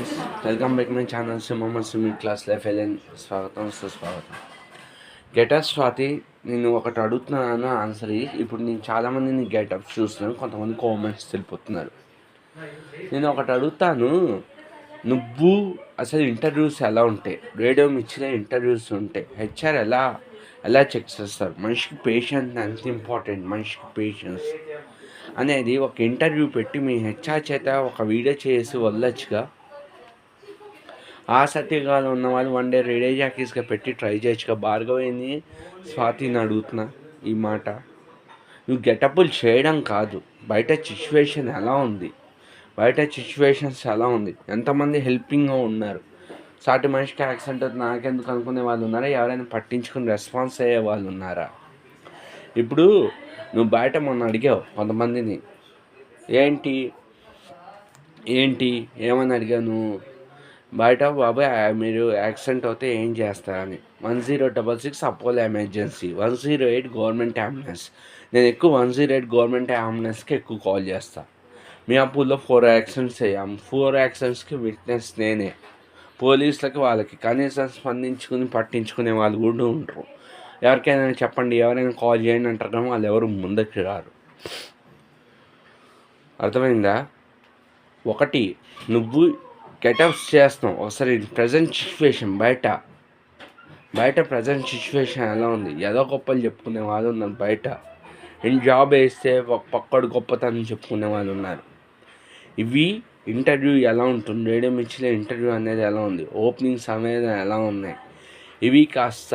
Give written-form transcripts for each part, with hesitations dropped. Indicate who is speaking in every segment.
Speaker 1: Friends, welcome back my channel Mohammed సుమీ class life ఎలెన్. స్వాగతం సుస్వాగతం. గెటప్ స్వాతి, నేను ఒకటి అడుగుతున్నాను ఆన్సర్. ఇప్పుడు నేను చాలామంది నీ గెటప్ చూస్తున్నాను, కొంతమంది కామెంట్స్ తెలిపోతున్నారు. నేను ఒకటి అడుగుతాను, నువ్వు అసలు ఇంటర్వ్యూస్ ఎలా ఉంటాయి? రేడియో ఇచ్చిన ఇంటర్వ్యూస్ ఉంటాయి, హెచ్ఆర్ ఎలా చెక్ చేస్తారు? మనిషికి పేషెన్స్ ఎంత ఇంపార్టెంట్, మనిషికి పేషెన్స్ అనేది ఒక ఇంటర్వ్యూ పెట్టి మీ హెచ్ఆర్ చేత ఒక వీడియో చేసి వదలొచ్చుగా. ఆసక్తిగా ఉన్న వాళ్ళు వన్ డే రేడియో జాకీస్గా పెట్టి ట్రై చేయొచ్చుగా. భార్గవిని స్వాతిని అడుగుతున్నా ఈ మాట. నువ్వు గెటప్పులు చేయడం కాదు, బయట సిచ్యువేషన్స్ ఎలా ఉంది, ఎంతమంది హెల్పింగ్గా ఉన్నారు. సాటి మనిషికి యాక్సిడెంట్ అవుతుంది నాకెందుకు అనుకునే వాళ్ళు ఉన్నారా? ఎవరైనా పట్టించుకుని రెస్పాన్స్ అయ్యే వాళ్ళు ఉన్నారా? ఇప్పుడు నువ్వు బయట మొన్న అడిగావు కొంతమందిని, ఏంటి ఏమని అడిగాను? బయట బాబాయ్ మీరు యాక్సిడెంట్ అవుతే ఏం చేస్తారని. 1066 అపోలో ఎమర్జెన్సీ, 108 గవర్నమెంట్ అంబులెన్స్. నేను ఎక్కువ 108 గవర్నమెంట్ అంబులెన్స్కి ఎక్కువ కాల్ చేస్తాను. మీ అప్పుల్లో 4 యాక్సిడెంట్స్ అయ్యాం, 4 యాక్సిడెంట్స్కి విట్నెస్ నేనే. పోలీసులకి వాళ్ళకి కనీసం స్పందించుకుని పట్టించుకునే వాళ్ళు కూడా ఉంటారు. ఎవరికైనా చెప్పండి, ఎవరైనా కాల్ చేయండి అంటారు కానీ వాళ్ళు ఎవరు ముందుకు రారు. అర్థమైందా? ఒకటి, నువ్వు గెటప్స్ చేస్తున్నావు. ఒకసారి ప్రజెంట్ సిచ్యువేషన్ బయట ప్రజెంట్ సిచ్యువేషన్ ఎలా ఉంది? ఏదో గొప్పలు చెప్పుకునే వాళ్ళు ఉన్నారు బయట. నేను జాబ్ వేస్తే పక్కడు గొప్పతనం చెప్పుకునే వాళ్ళు ఉన్నారు. ఇవి ఇంటర్వ్యూ ఎలా ఉంటుంది, రేడియో మిర్చిలో ఇంటర్వ్యూ అనేది ఎలా ఉంది, ఓపెనింగ్స్ అనేది ఎలా ఉన్నాయి, ఇవి కాస్త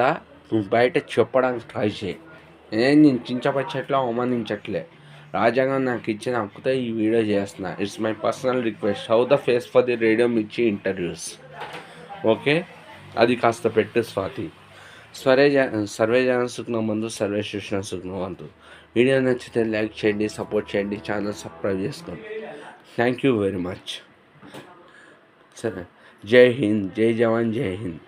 Speaker 1: నువ్వు బయట చెప్పడానికి ట్రై చేయి. నేను చించపచ్చట్లే, అవమానించట్లే. రాజ్యాంగం నాకు ఇచ్చిన హక్కుతో ఈ వీడియో చేస్తున్నా. It's my personal request. How the face for the radio మిర్చి ఇంటర్వ్యూస్. ఓకే, అది కాస్త పెట్టు స్వాతి. సర్వే జన సుఖనం బంధు, సర్వే శిక్షణ సుఖనం బంధు. వీడియో నచ్చితే లైక్ చేయండి, సపోర్ట్ చేయండి, ఛానల్ సబ్స్క్రైబ్ చేసుకోండి. Thank you very much. సరే, జై హింద్, జై జవాన్, జై హింద్.